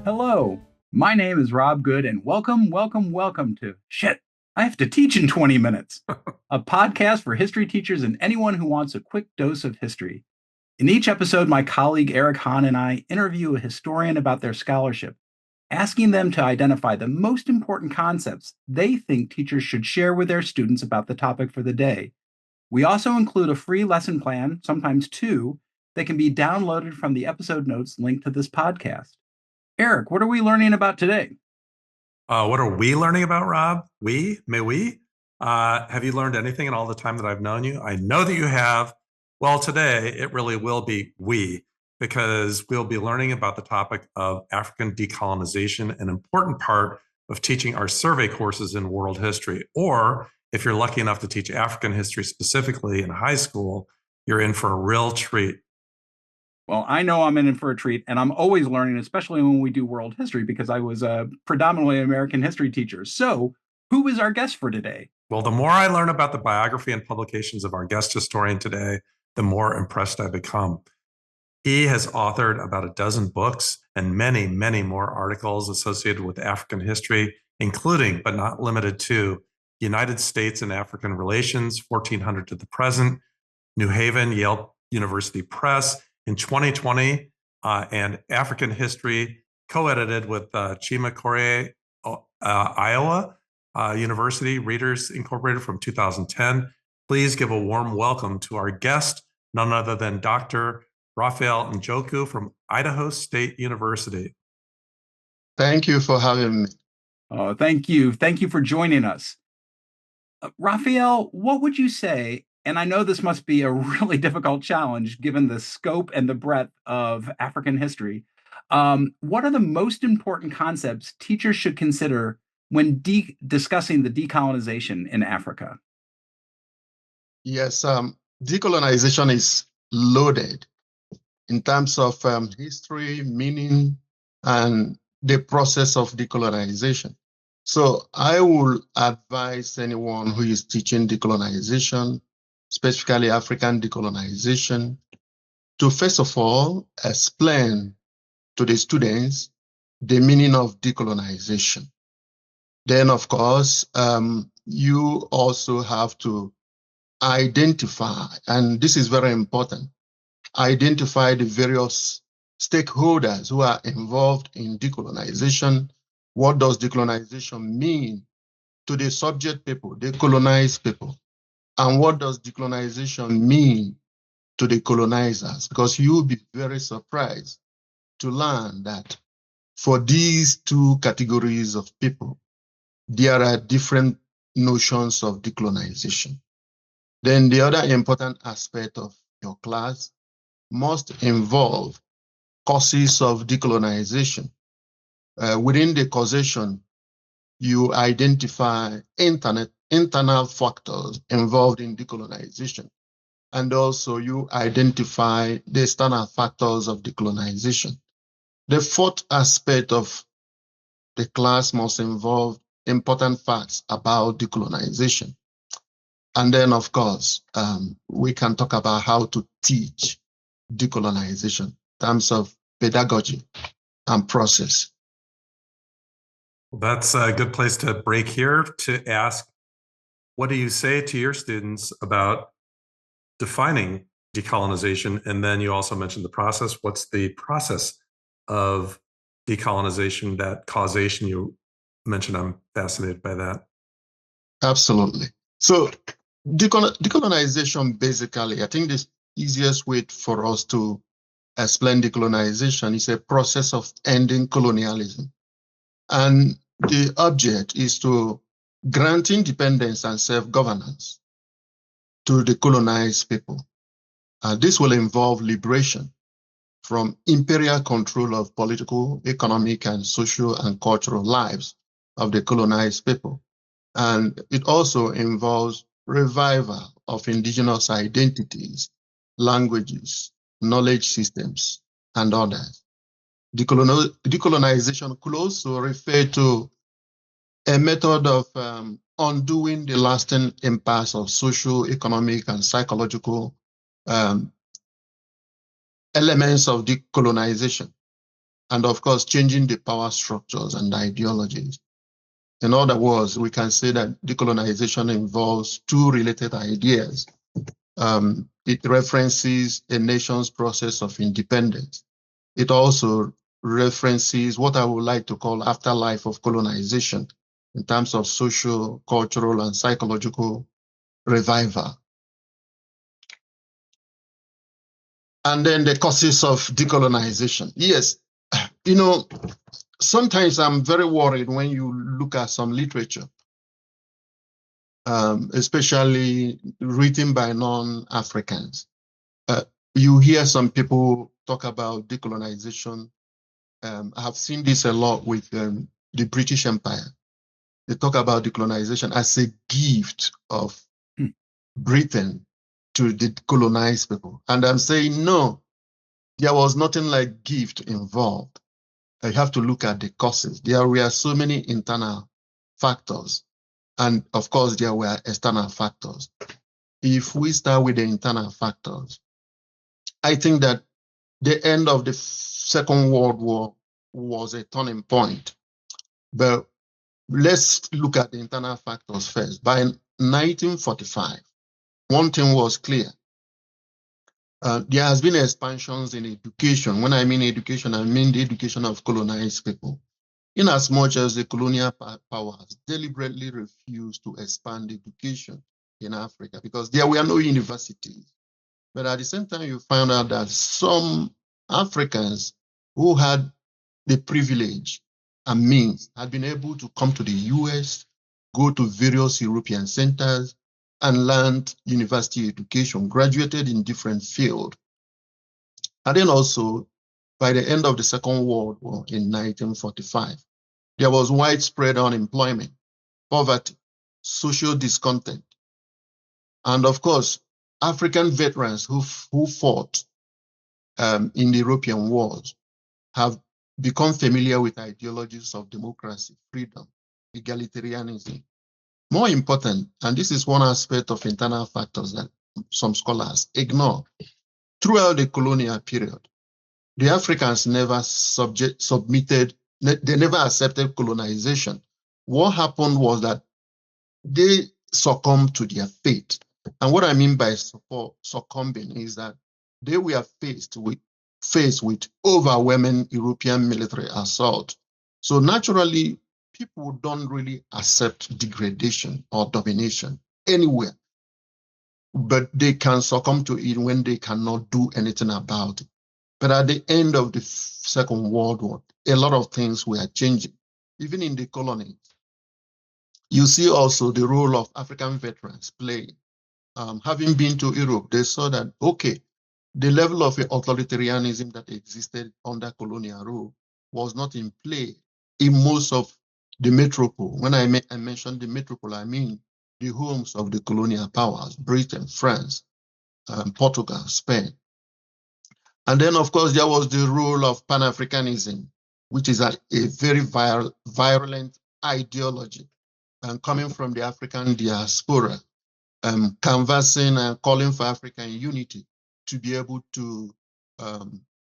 Hello, my name is Rob Good, and welcome to I have to teach in 20 minutes, a podcast for history teachers and anyone who wants a quick dose of history. In each episode, my colleague Eric Hahn and I interview a historian about their scholarship, asking them to identify the most important concepts they think teachers should share with their students about the topic for the day. We also include a free lesson plan, sometimes two, that can be downloaded from the episode notes linked to this podcast. Eric, what are we learning about today? What are we learning about, Rob? May we? Have you learned anything in all the time that I've known you? I know that you have. Well, today it really will be we, because we'll be learning about the topic of African decolonization, an important part of teaching our survey courses in world history. Or if you're lucky enough to teach African history specifically in high school, you're in for a real treat. Well, I know I'm in for a treat, and I'm always learning, especially when we do world history, because I was a predominantly American history teacher. So, who is our guest for today? Well, the more I learn about the biography and publications of our guest historian today, the more impressed I become. He has authored about a dozen books and many, many more articles associated with African history, including, but not limited to, United States and African Relations, 1400 to the present, New Haven, Yale University Press, in 2020, and African History, co-edited with Chima Correa, Iowa University Readers Incorporated from 2010. Please give a warm welcome to our guest, none other than Dr. Raphael Njoku from Idaho State University. Thank you for having me. Thank you. Thank you for joining us. Raphael, what would you say, and I know this must be a really difficult challenge given the scope and the breadth of African history. What are the most important concepts teachers should consider when discussing the decolonization in Africa? Yes, decolonization is loaded in terms of history, meaning, and the process of decolonization. So I will advise anyone who is teaching decolonization, specifically African decolonization, to first of all explain to the students the meaning of decolonization. Then, of course, you also have to identify, and this is very important, identify the various stakeholders who are involved in decolonization. What does decolonization mean to the subject people, the colonized people? And what does decolonization mean to the colonizers? Because you'll be very surprised to learn that for these two categories of people, there are different notions of decolonization. Then the other important aspect of your class must involve causes of decolonization. Within the causation, you identify internal factors involved in decolonization. And also you identify the external factors of decolonization. The fourth aspect of the class must involve important facts about decolonization. And then, of course, we can talk about how to teach decolonization in terms of pedagogy and process. That's a good place to break here to ask, what do you say to your students about defining decolonization? And then you also mentioned the process. What's the process of decolonization, that causation you mentioned? I'm fascinated by that. Absolutely. So decolonization, basically, I think the easiest way for us to explain decolonization is a process of ending colonialism. And the object is to grant independence and self-governance to the colonized people. This will involve liberation from imperial control of political, economic, and social and cultural lives of the colonized people. And it also involves revival of indigenous identities, languages, knowledge systems, and others. Decolonization could also refer to a method of undoing the lasting impasse of social, economic, and psychological elements of decolonization. and of course, changing the power structures and ideologies. In other words, we can say that decolonization involves two related ideas. It references a nation's process of independence. It also references what I would like to call afterlife of colonization in terms of social, cultural, and psychological revival. And then the causes of decolonization. Yes, you know, sometimes I'm very worried when you look at some literature, especially written by non-Africans. You hear some people talk about decolonization. I have seen this a lot with the British Empire. They talk about decolonization as a gift of Britain to the colonized people. And I'm saying, no, there was nothing like gift involved. You have to look at the causes. There were so many internal factors. And of course, there were external factors. If we start with the internal factors, I think that the end of the Second World War was a turning point. But let's look at the internal factors first. By 1945, one thing was clear. There has been expansions in education. When I mean education, I mean the education of colonized people. In as much as the colonial powers deliberately refused to expand education in Africa because there were no universities. But at the same time, you found out that some Africans who had the privilege and means had been able to come to the US, go to various European centers, and learned university education, graduated in different fields. And then also, by the end of the Second World War in 1945, there was widespread unemployment, poverty, social discontent. And of course, African veterans who fought in the European wars have become familiar with ideologies of democracy, freedom, egalitarianism. More important, and this is one aspect of internal factors that some scholars ignore, throughout the colonial period, the Africans never submitted, they never accepted colonization. What happened was that they succumbed to their fate. And what I mean by succumbing is that they were faced with overwhelming European military assault. So naturally, people don't really accept degradation or domination anywhere, but they can succumb to it when they cannot do anything about it. But at the end of the Second World War, a lot of things were changing, even in the colonies. You see also the role of African veterans playing. Having been to Europe, they saw that, okay, the level of authoritarianism that existed under colonial rule was not in play in most of the metropole. When I mentioned the metropole, I mean the homes of the colonial powers, Britain, France, Portugal, Spain. And then, of course, there was the role of Pan-Africanism, which is a very virulent ideology coming from the African diaspora, canvassing and calling for African unity to be able to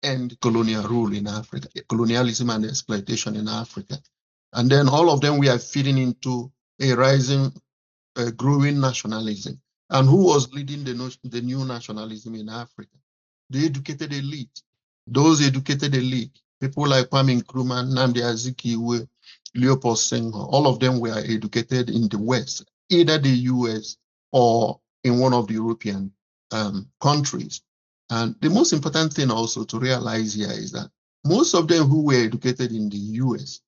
end colonial rule in Africa, colonialism and exploitation in Africa. And then all of them we are feeding into a rising, growing nationalism. And who was leading the new nationalism in Africa? The educated elite. Those educated elite, people like Kwame Nkrumah, Nnamdi Azikiwe, Leopold Senghor, all of them were educated in the West, either the US or in one of the European countries. And the most important thing also to realize here is that most of them who were educated in the US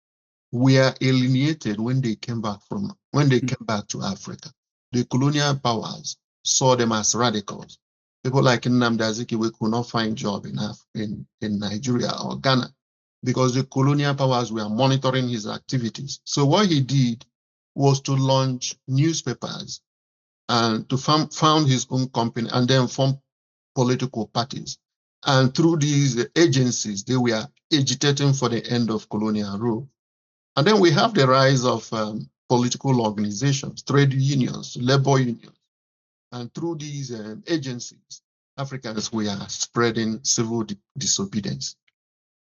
were alienated when they came back to Africa. The colonial powers saw them as radicals. People like Nnamdi Azikiwe could not find job in Nigeria or Ghana because the colonial powers were monitoring his activities. So what he did was to launch newspapers and to found his own company and then form political parties. And through these agencies, they were agitating for the end of colonial rule. And then we have the rise of political organizations, trade unions, labor unions. And through these agencies, Africans were spreading civil disobedience.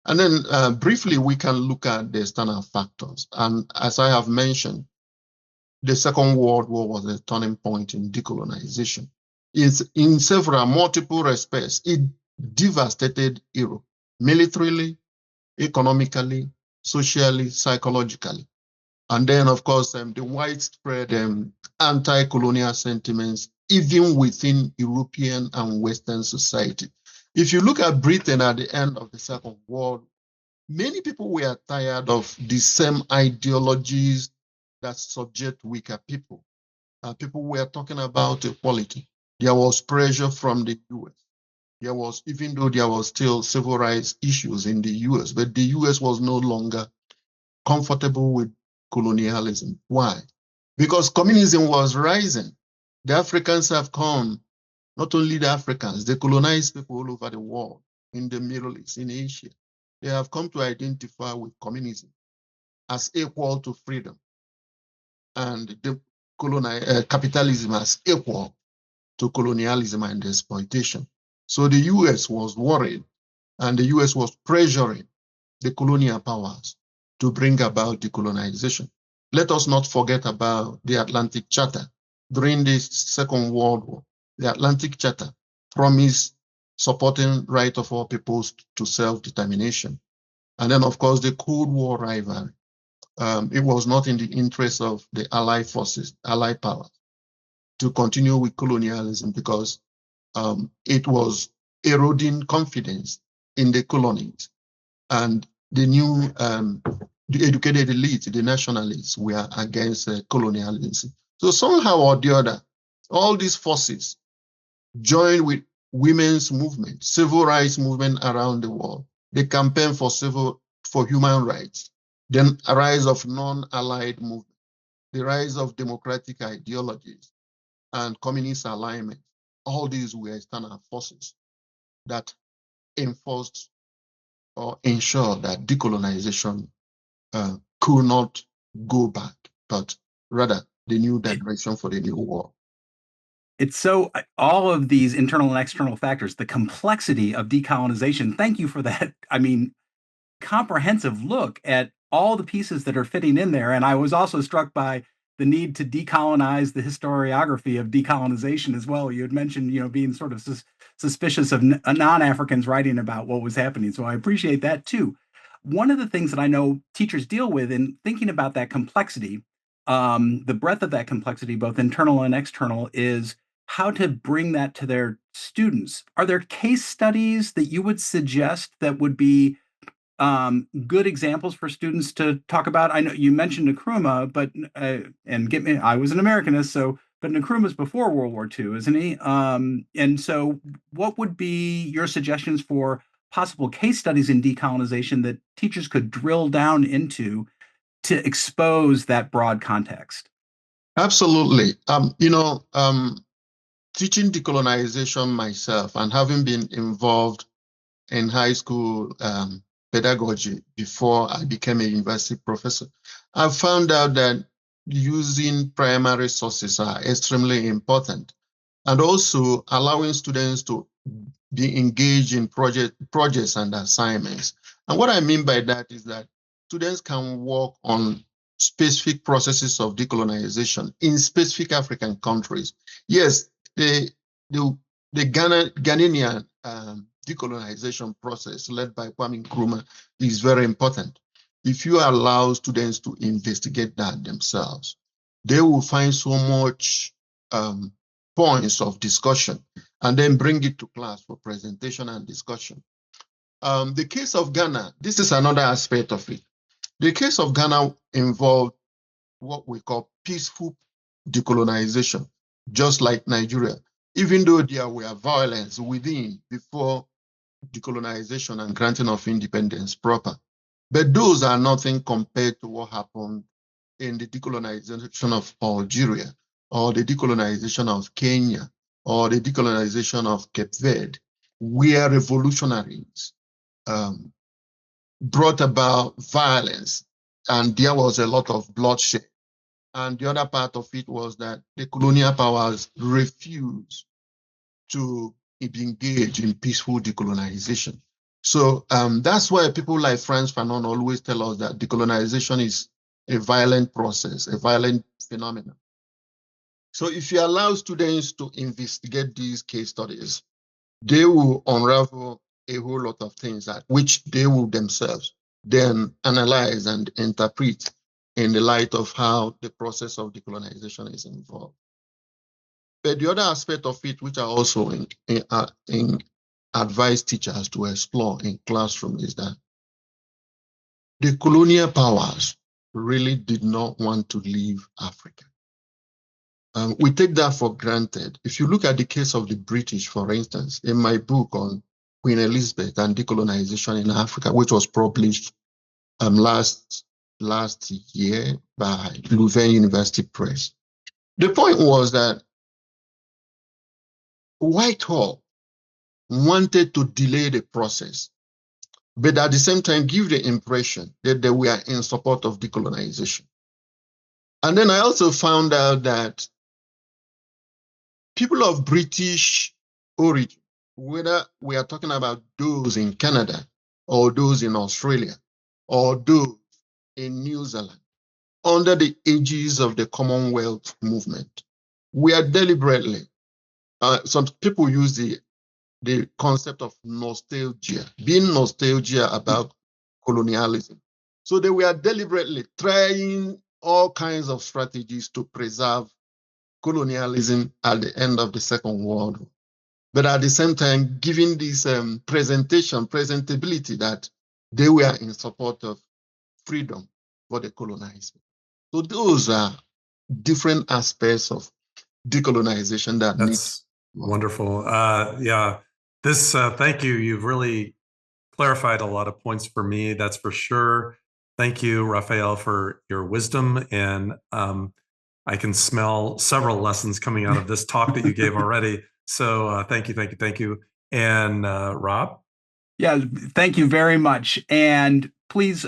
And then briefly, we can look at the external factors. And as I have mentioned, the Second World War was a turning point in decolonization. In several multiple respects, it devastated Europe militarily, economically, socially, psychologically. And then, of course, the widespread anti-colonial sentiments, even within European and Western society. If you look at Britain at the end of the Second World, many people were tired of the same ideologies that subject weaker people. People were talking about equality. There was pressure from the US. There was, even though there was still civil rights issues in the US, but the US was no longer comfortable with colonialism. Why? Because communism was rising. The Africans have come, not only the Africans, they colonized people all over the world, in the Middle East, in Asia. They have come to identify with communism as equal to freedom, and the capitalism as equal to colonialism and exploitation. So the US was worried, and the US was pressuring the colonial powers to bring about decolonization. Let us not forget about the Atlantic Charter. During the Second World War, the Atlantic Charter promised supporting right of all peoples to self-determination. And then, of course, the Cold War rivalry. It was not in the interest of the Allied forces, Allied powers, to continue with colonialism because it was eroding confidence in the colonies. And the new, the educated elite, the nationalists, were against colonialism. So somehow or the other, all these forces joined with women's movement, civil rights movement around the world, the campaign for human rights, then a rise of non-allied movement, the rise of democratic ideologies and communist alignment. All these were external forces that enforced or ensured that decolonization could not go back, but rather the new direction for the new world. It's so all of these internal and external factors, the complexity of decolonization. Thank you for that. I mean, comprehensive look at all the pieces that are fitting in there. And I was also struck by the need to decolonize the historiography of decolonization as well. You had mentioned, being sort of suspicious of non-Africans writing about what was happening. So I appreciate that too. One of the things that I know teachers deal with in thinking about that complexity, the breadth of that complexity, both internal and external, is how to bring that to their students. Are there case studies that you would suggest that would be good examples for students to talk about? I know you mentioned Nkrumah, but I was an Americanist, but Nkrumah's before World War II, isn't he? And so what would be your suggestions for possible case studies in decolonization that teachers could drill down into to expose that broad context? Absolutely. Teaching decolonization myself and having been involved in high school pedagogy before I became a university professor, I found out that using primary sources are extremely important, and also allowing students to be engaged in projects and assignments. And what I mean by that is that students can work on specific processes of decolonization in specific African countries. Yes, the Ghanaian decolonization process led by Kwame Nkrumah is very important. If you allow students to investigate that themselves, they will find so much points of discussion and then bring it to class for presentation and discussion. The case of Ghana, this is another aspect of it. The case of Ghana involved what we call peaceful decolonization, just like Nigeria, even though there were violence within before decolonization and granting of independence proper. But those are nothing compared to what happened in the decolonization of Algeria, or the decolonization of Kenya, or the decolonization of Cape Verde, where revolutionaries brought about violence, and there was a lot of bloodshed. And the other part of it was that the colonial powers refused to be engaged in peaceful decolonization. So that's why people like Frantz Fanon always tell us that decolonization is a violent process, a violent phenomenon. So if you allow students to investigate these case studies, they will unravel a whole lot of things that which they will themselves then analyze and interpret in the light of how the process of decolonization is involved. But the other aspect of it, which I also advise teachers to explore in classroom, is that the colonial powers really did not want to leave Africa. We take that for granted. If you look at the case of the British, for instance, in my book on Queen Elizabeth and decolonization in Africa, which was published last year by Louvain University Press, the point was that Whitehall wanted to delay the process, but at the same time give the impression that they were in support of decolonization. And then I also found out that people of British origin, whether we are talking about those in Canada or those in Australia or those in New Zealand, under the aegis of the Commonwealth movement, we are deliberately, some people use the concept of nostalgia, being nostalgia about colonialism. So they were deliberately trying all kinds of strategies to preserve colonialism at the end of the Second World War. But at the same time, giving this presentability that they were in support of freedom for the colonized. So those are different aspects of decolonization that That's wonderful. Yeah, this, thank you. You've really clarified a lot of points for me, that's for sure. Thank you, Raphael, for your wisdom. And I can smell several lessons coming out of this talk that you gave already. So thank you, thank you, thank you. And Rob? Yeah, thank you very much. And please,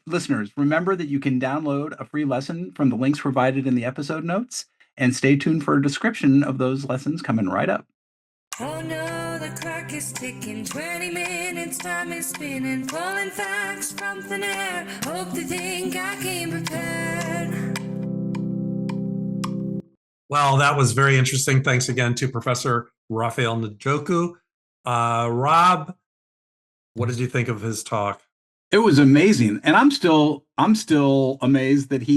listeners, remember that you can download a free lesson from the links provided in the episode notes, and stay tuned for a description of those lessons coming right up. Oh no, the clock is ticking, 20 minutes, time is spinning, pulling facts from thin air, hope to think I came prepared. Well, that was very interesting. Thanks again to Professor Raphael Njoku. Rob, what did you think of his talk? It was amazing. And I'm still amazed that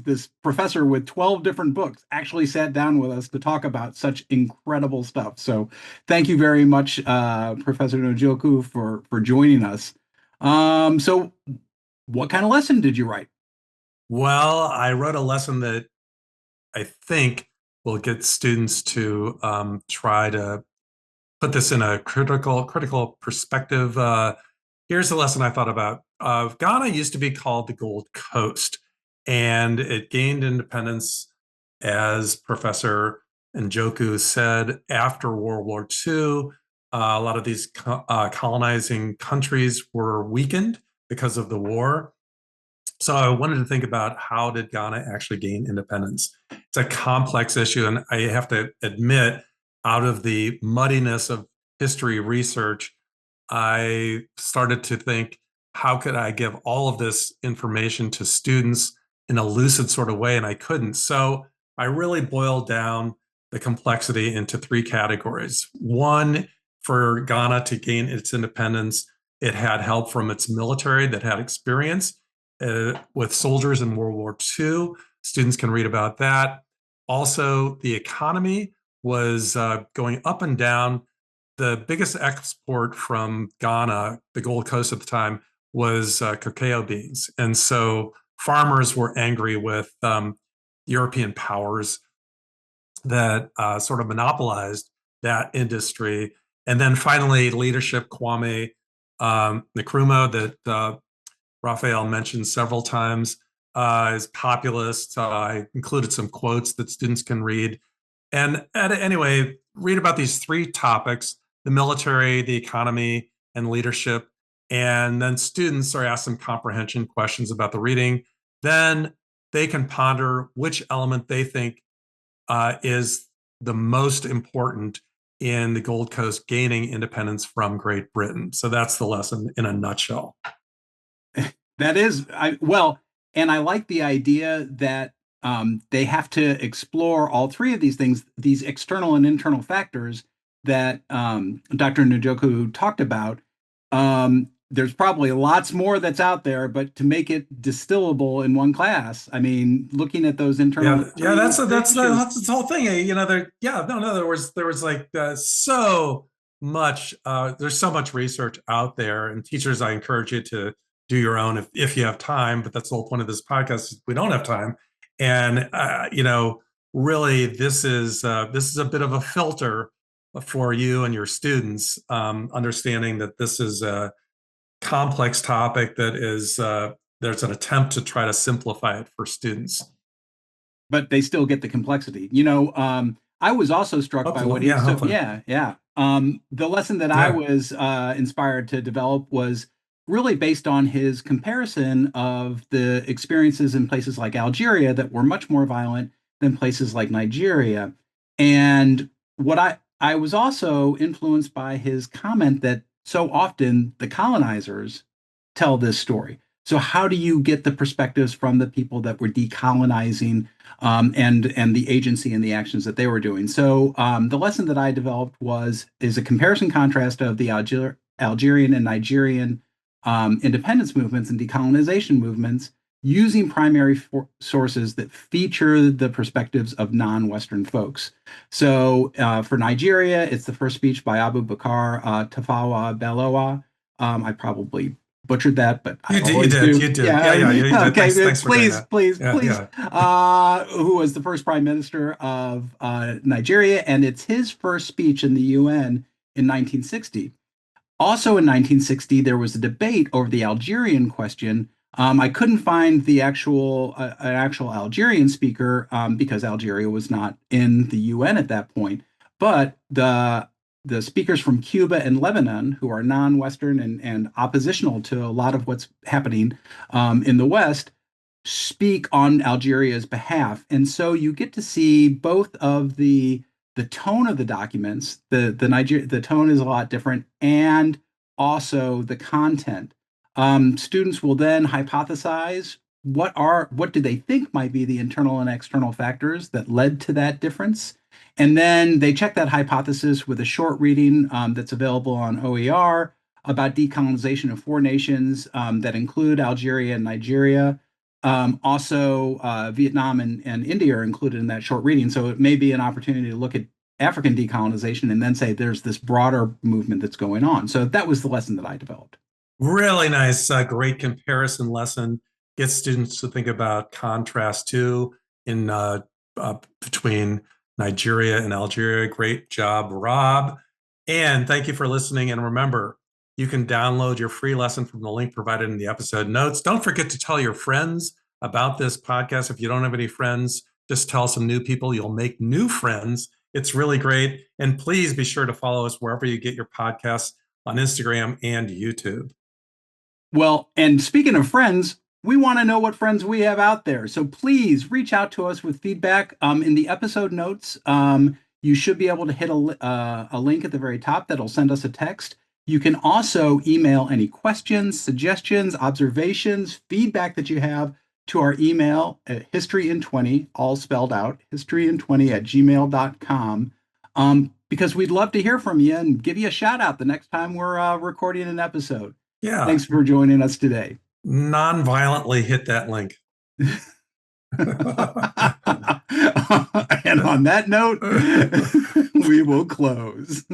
this professor with 12 different books, actually sat down with us to talk about such incredible stuff. So thank you very much, Professor Njoku, for joining us. So what kind of lesson did you write? Well, I wrote a lesson that I think will get students to try to put this in a critical perspective. Here's the lesson I thought about. Ghana used to be called the Gold Coast, and it gained independence, as Professor Njoku said, after World War II. A lot of these colonizing countries were weakened because of the war. So I wanted to think about, how did Ghana actually gain independence? It's a complex issue, and I have to admit, out of the muddiness of history research, I started to think, how could I give all of this information to students in a lucid sort of way? And I couldn't. So I really boiled down the complexity into three categories. One, for Ghana to gain its independence, it had help from its military that had experience with soldiers in World War II. Students can read about that. Also, the economy was going up and down. The biggest export from Ghana, the Gold Coast at the time, was cacao beans. And so farmers were angry with European powers that sort of monopolized that industry. And then finally, leadership, Kwame Nkrumah, that Raphael mentioned several times, is populist. I included some quotes that students can read. And anyway, read about these three topics: the military, the economy, and leadership. And then students are asked some comprehension questions about the reading. Then they can ponder which element they think is the most important in the Gold Coast gaining independence from Great Britain. So that's the lesson in a nutshell. That is, and I like the idea that they have to explore all three of these things, these external and internal factors that Dr. Njoku talked about. There's probably lots more that's out there, but to make it distillable in one class, I mean, looking at those internal, that's the whole thing. You know, there was like so much. There's so much research out there, and teachers, I encourage you to do your own if you have time. But that's the whole point of this podcast. We don't have time, and you know, really, this is a bit of a filter for you and your students, understanding that this is a complex topic that is there's an attempt to try to simplify it for students, but they still get the complexity. You know, I was also struck by what he said. The lesson that I was inspired to develop was really based on his comparison of the experiences in places like Algeria that were much more violent than places like Nigeria. And what I was also influenced by his comment that so often the colonizers tell this story. So how do you get the perspectives from the people that were decolonizing and the agency and the actions that they were doing? So the lesson that I developed is a comparison contrast of the Algerian and Nigerian independence movements and decolonization movements using primary sources that feature the perspectives of non-Western folks. So for Nigeria, it's the first speech by Abu Bakar Tafawa Balewa. I probably butchered that, but you did. Yeah. Okay, thanks please. Yeah. Who was the first prime minister of Nigeria, and it's his first speech in the UN in 1960. Also in 1960, there was a debate over the Algerian question. I couldn't find the actual Algerian speaker because Algeria was not in the UN at that point. But the speakers from Cuba and Lebanon, who are non-Western and oppositional to a lot of what's happening in the West, speak on Algeria's behalf. And so you get to see both of the tone of the documents. The tone is a lot different, and also the content. Students will then hypothesize what do they think might be the internal and external factors that led to that difference. And then they check that hypothesis with a short reading that's available on OER about decolonization of four nations that include Algeria and Nigeria. Also, Vietnam and India are included in that short reading. So it may be an opportunity to look at African decolonization and then say there's this broader movement that's going on. So that was the lesson that I developed. Really nice, great comparison lesson. Get students to think about contrast too in between Nigeria and Algeria. Great job, Rob. And thank you for listening. And remember, you can download your free lesson from the link provided in the episode notes. Don't forget to tell your friends about this podcast. If you don't have any friends, just tell some new people. You'll make new friends. It's really great. And please be sure to follow us wherever you get your podcasts on Instagram and YouTube. Well, and speaking of friends, we want to know what friends we have out there. So please reach out to us with feedback. In the episode notes, you should be able to hit a link at the very top that'll send us a text. You can also email any questions, suggestions, observations, feedback that you have to our email at historyin20, all spelled out, historyin20@gmail.com, because we'd love to hear from you and give you a shout out the next time we're recording an episode. Yeah. Thanks for joining us today. Non-violently hit that link. And on that note, we will close.